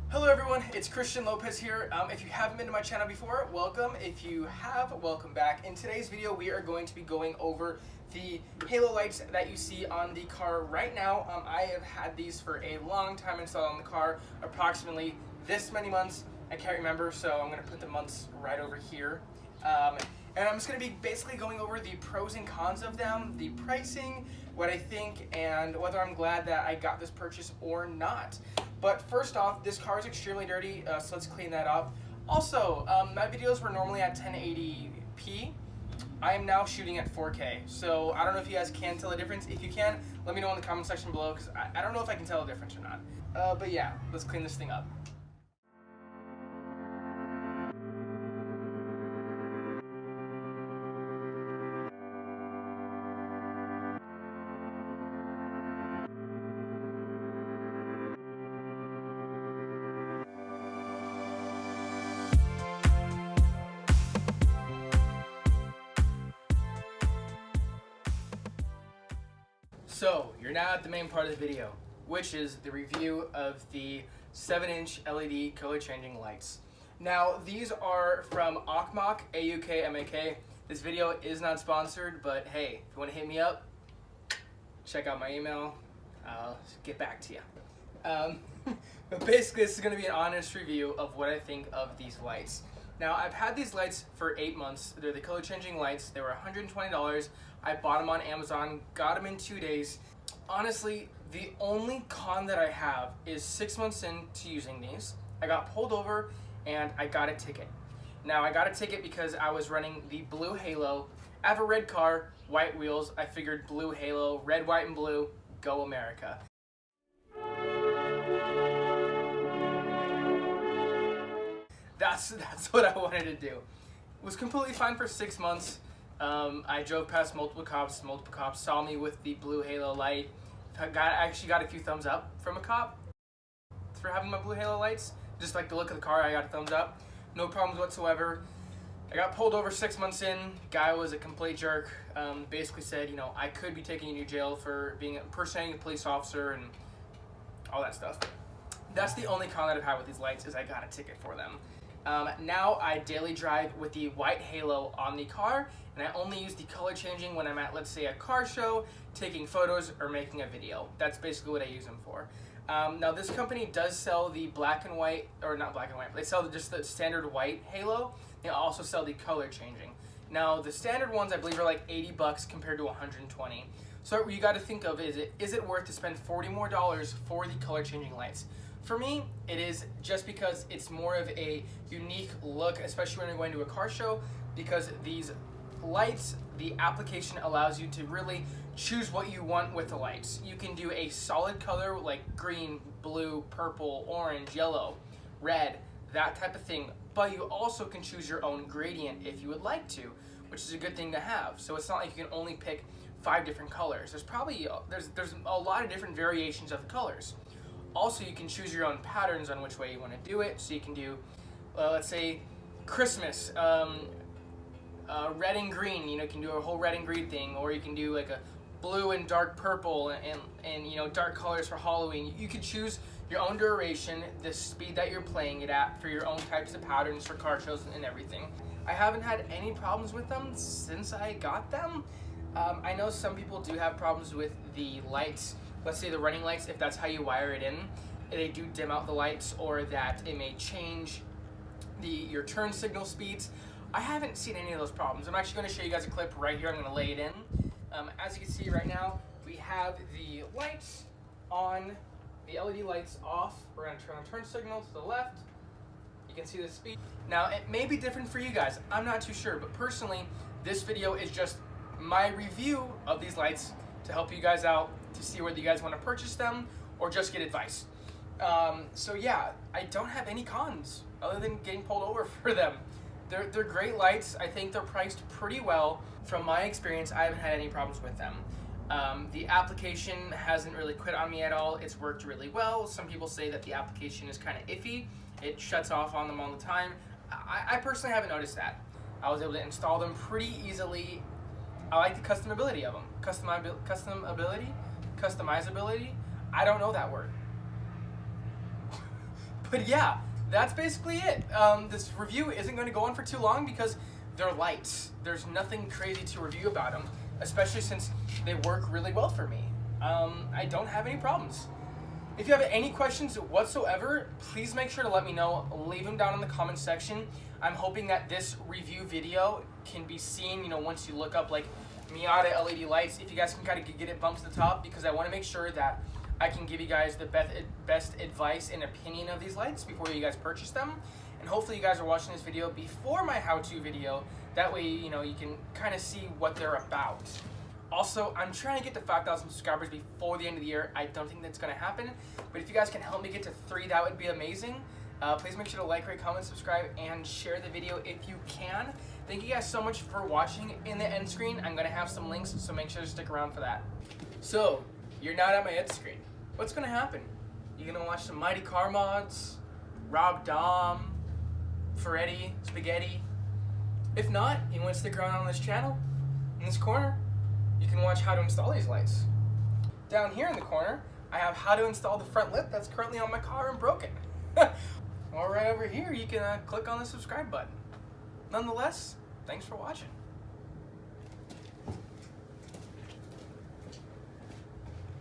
Hello everyone, it's Christian Lopez here. If you haven't been to my channel before, welcome. If you have, welcome back. In today's video, we are going to be going over the halo lights that you see on the car right now. I have had these for a long time installed on the car, approximately this many months. I can't remember, so I'm going to put the months right over here. And I'm just going to be basically going over the pros and cons of them, the pricing, what I think, and whether I'm glad that I got this purchase or not. But first off, this car is extremely dirty, so let's clean that up. Also, my videos were normally at 1080p. I am now shooting at 4K, so I don't know if you guys can tell the difference. If you can, let me know in the comment section below, because I don't know if I can tell the difference or not. But yeah, let's clean this thing up. So, you're now at the main part of the video, which is the review of the 7-inch LED color changing lights. Now, these are from Okmak, A-U-K-M-A-K. This video is not sponsored, but hey, if you want to hit me up, check out my email. I'll get back to you. But basically, this is going to be an honest review of what I think of these lights. Now, I've had these lights for 8 months. They're the color changing lights. They were $120. I bought them on Amazon, got them in 2 days. Honestly, the only con that I have is 6 months into using these, I got pulled over and I got a ticket. Now, I got a ticket because I was running the blue halo. I have a red car, white wheels. I figured blue halo, red, white, and blue, go America. That's what I wanted to do. It was completely fine for 6 months. I drove past multiple cops. Multiple cops saw me with the blue halo light. I actually got a few thumbs up from a cop for having my blue halo lights. Just like the look of the car, I got a thumbs up. No problems whatsoever. I got pulled over 6 months in. Guy was a complete jerk. Basically said, I could be taking you to jail for being impersonating a police officer and all that stuff. That's the only con that I've had with these lights, is I got a ticket for them. Now I daily drive with the white halo on the car, and I only use the color changing when I'm at, let's say, a car show, taking photos, or making a video. That's basically what I use them for. Now this company does sell the black and white, or not black and white, but they sell just the standard white halo. They also sell the color changing. Now the standard ones I believe are like $80 compared to $120. So what you got to think of is it worth to spend $40 more for the color changing lights? For me, it is, just because it's more of a unique look, especially when you're going to a car show, because these lights, the application allows you to really choose what you want with the lights. You can do a solid color like green, blue, purple, orange, yellow, red, that type of thing, but you also can choose your own gradient if you would like to, which is a good thing to have. So it's not like you can only pick 5 different colors. There's a lot of different variations of the colors. Also, you can choose your own patterns on which way you want to do it. So you can do, let's say, Christmas, red and green. You can do a whole red and green thing, or you can do like a blue and dark purple, and dark colors for Halloween. You can choose your own duration, the speed that you're playing it at, for your own types of patterns for car shows and everything. I haven't had any problems with them since I got them. I know some people do have problems with the lights. Let's say the running lights, if that's how you wire it in, they do dim out the lights, or that it may change your turn signal speeds. I haven't seen any of those problems. I'm actually going to show you guys a clip right here. I'm going to lay it in. As you can see right now, we have the lights on, the LED lights off. We're going to turn on turn signal to the left. You can see the speed. Now, it may be different for you guys. I'm not too sure, but personally, this video is just my review of these lights to help you guys out, to see whether you guys want to purchase them or just get advice. So yeah, I don't have any cons other than getting pulled over for them. They're great lights. I think they're priced pretty well. From my experience, I haven't had any problems with them. The application hasn't really quit on me at all. It's worked really well. Some people say that the application is kind of iffy. It shuts off on them all the time. I personally haven't noticed that. I was able to install them pretty easily. I like the customability of them. Customizability? I don't know that word. But yeah, that's basically it. This review isn't going to go on for too long because they're lights. There's nothing crazy to review about them, especially since they work really well for me. I don't have any problems. If you have any questions whatsoever, please make sure to let me know. Leave them down in the comments section. I'm hoping that this review video can be seen, you know, once you look up like Miata LED lights, if you guys can kind of get it bumped to the top, because I want to make sure that I can give you guys the best advice and opinion of these lights before you guys purchase them. And hopefully you guys are watching this video before my how-to video. That way, you know, you can kind of see what they're about. Also, I'm trying to get to 5,000 subscribers before the end of the year. I don't think that's going to happen, but if you guys can help me get to 3, that would be amazing. Please make sure to like, rate, comment, subscribe, and share the video if you can. Thank you guys so much for watching. In the end screen, I'm going to have some links, so make sure to stick around for that. So, you're not at my end screen. What's going to happen? You're going to watch some Mighty Car Mods, Rob Dom, Ferretti, Spaghetti. If not, you want to stick around on this channel, in this corner, you can watch how to install these lights. Down here in the corner, I have how to install the front lip that's currently on my car and broken. Or right over here, you can click on the subscribe button. Nonetheless, thanks for watching.